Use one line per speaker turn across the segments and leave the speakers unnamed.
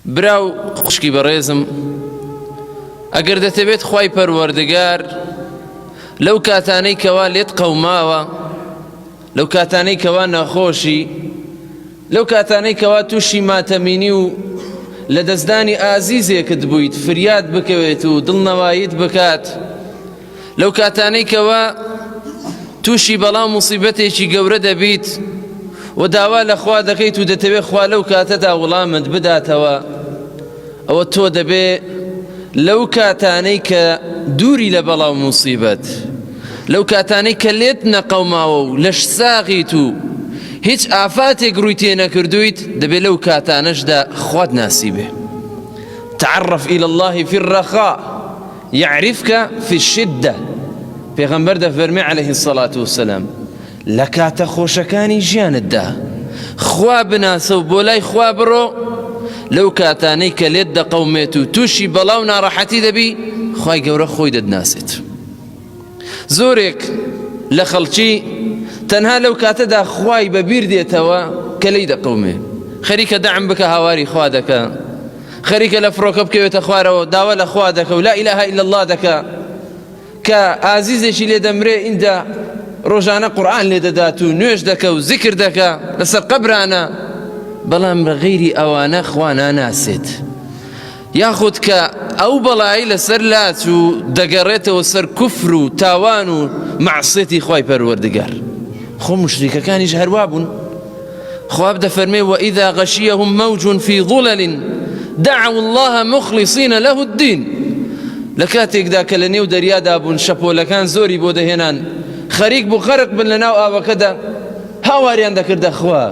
براو خوشکی بەڕێزم، ئەگەر دەتەوێت خوای پەروەردگار لەو کاتانەی کەوا لێت قەوماوە، لەو کاتانەی کەوا نەخۆشی، لەو کاتانەی کەوا تووشی ماتەمینی و لە دەستدانی ئازیزێکت بوویت فریاد بکەوێت و دڵنەواییت بکات، لەو کاتانەی کەوا تووشی بەڵام موسیبەتێکی گەورە دەبیت و داوا لە خوا دەکەیت و دەتەوێت خوا لەو کاتەدا وەڵامت بداتەوە، ئەوە تۆ دەبێ لەو کاتانەی کە دووری لە بەڵاو موسیبەت، لەو کاتانەی کە لێت نەقەوماوە و لەش ساغیت و هیچ ئافاتێک ڕووی تێ نەکردویت، دەبێت لەو کاتانەشدا خوات ناسی بێ. تعرف إلى الله في الرخاء يعرفك في الشدة. پێغەمبەر دەفەرمێ عليه الصلاة والسلام لە کاتە خۆشەکانی ژیانتدا خوا بناسە و بۆ لای خوا بڕۆ، لەو کاتانەی کە لێت دەقەومێت و تووشی بەڵاو ناڕەحەتی دەبی، خوای گەورە خۆی دەدناسێت. زۆرێک لە خەڵکی تەنها لەو کاتەدا خوای بەبیر دێتەوە کە لی دەقەومێ، خەریکە دەعم بکە هاواری خوا دەکە، خەریکە لە فڕۆکە بکەوێتە خوارەوە داوا لە خوا دەکە و لا ئیلاهە ئیلا الله دەکە، کە ئازیزێکی لێ دەمرێ ئیندا ڕۆژانە قورئان لێ دەدات و نوێژ دەکە و زیکر دەکە لەسەر قەبرانە، بەڵام غەیری ئەوانە خوا ناناسێت. یاخود کە ئەو بەڵایی لەسەر لات و دەگەڕێتەوە سەر کوفر و تاوان و مەعسیەتی خوای پەروەردگار. خۆ موشریکەکانیش هەروە بوون. خوا دەفەرمێ وإذا غەشیەهم موج في ظلل دعوا الله مخلصين له الدين. لە کاتێکدا کە لە نێو دەریادا بوون، شەپۆلەکان زۆری بۆ دەهێنان، خەریک بوو خەرق بن لە ناو ئاوەکەدا، هاواریان دەکردە خوا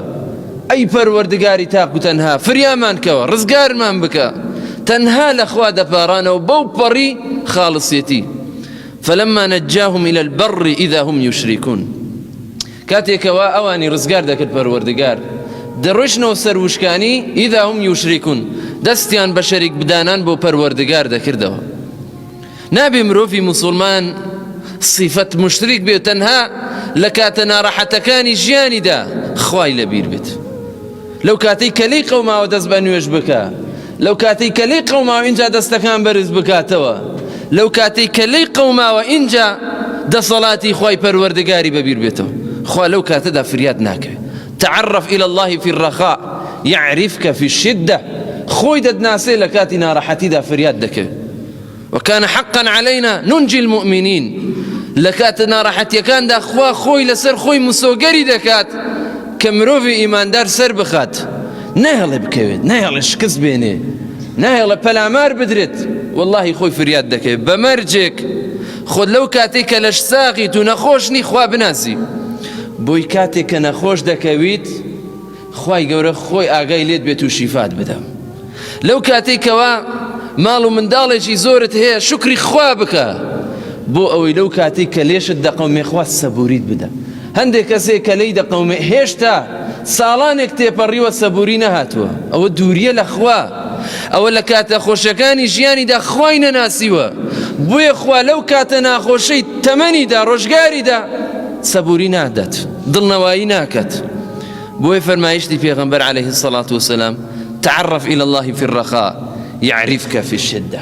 ئەی پەروەردگاری تاق و تەنها فریامان کەوە، ڕزگارمان بکە، تەنها لە خوا دەپارانەوە بەو پەڕی خاڵسیەتی. فلما نجاهم إلى البر إذا هم يشركون. کاتێکەوە ئەوانی ڕزگار دەکرد پەروەردگار، دەڕۆیشتنەوە سەر وشکانی ئیدا هم یوشریکون، دەستیان بە شەریک بدانان بۆ پەروەردگار دەکردەوە. نابێ مرۆڤی موسڵمان صیفەت مشتریک بێت، تەنها لە کاتە ناڕەحەتەکانی ژیانیدا خوای لەبیر بێت. لەو کاتەی کە لێی قەوماوە دەست بە نوێژ بکە، لەو کاتەی کە لێی قەوماوە ئینجا دەستەکان بەرز بکاتەوە، لەو کاتەی کە لێی قەوماوە ئینجا دەسەڵاتی خوای پەروەردگاری بەبیر بێتەوە. خوا لەو کاتەدا فریاد ناکەوێت. تعرف إلى الله في الرخاء يعرفك في الشدة. خۆی دەدناسێ لە کاتی ناڕەحەتیدا فریاد دەکەوێت. وكان حقا علينا ننجي المؤمنين. لە کاتە ناڕەحەتیەکاندا خوا خۆی لەسەر خۆی مسۆگەری دەکات کە مرۆڤی ئیماندار سەر بخات، نەهێڵێ بکەوێت، نەهێڵێ شکست بێنێ، نەهێڵێ پەلامار بدرێت، واللهی خۆی فریاد دەکەوێت بە مەرجێک. خۆت لەو کاتێک کە لەش ساغیت و نەخۆشنی خوا بناسی، بۆی کاتێک کە نەخۆش دەکەویت خوای گەورە خۆی ئاگای لێت بێت و شیفات بدە. لەو کاتێکەوە ماڵ و منداڵێکی زۆرت هەیە شکری خوا بکە، بۆ ئەوەی لەو کاتێک کە لێشت دەقەومێ خوا سەبووریت بدە. هەندێک کەسێک کە لێی دەقەومێ هێشتا ساڵانێک تێپەڕیوە سەبووری نەهاتووە، ئەوە دووریە لە خوا، ئەوە لە کاتە خۆشەکانی ژیانیدا خوای نەناسیوە، بۆیە خوا لەو کاتە ناخۆشەی تەمەنیدا ڕۆژگاریدا سەبووری نادات، دڵنەوایی ناکات. بۆیە فەرمایشتی پێغەمبەر عليه الصلاة والسلام تعرف إلى الله في الرخاء يعرفك في الشدة.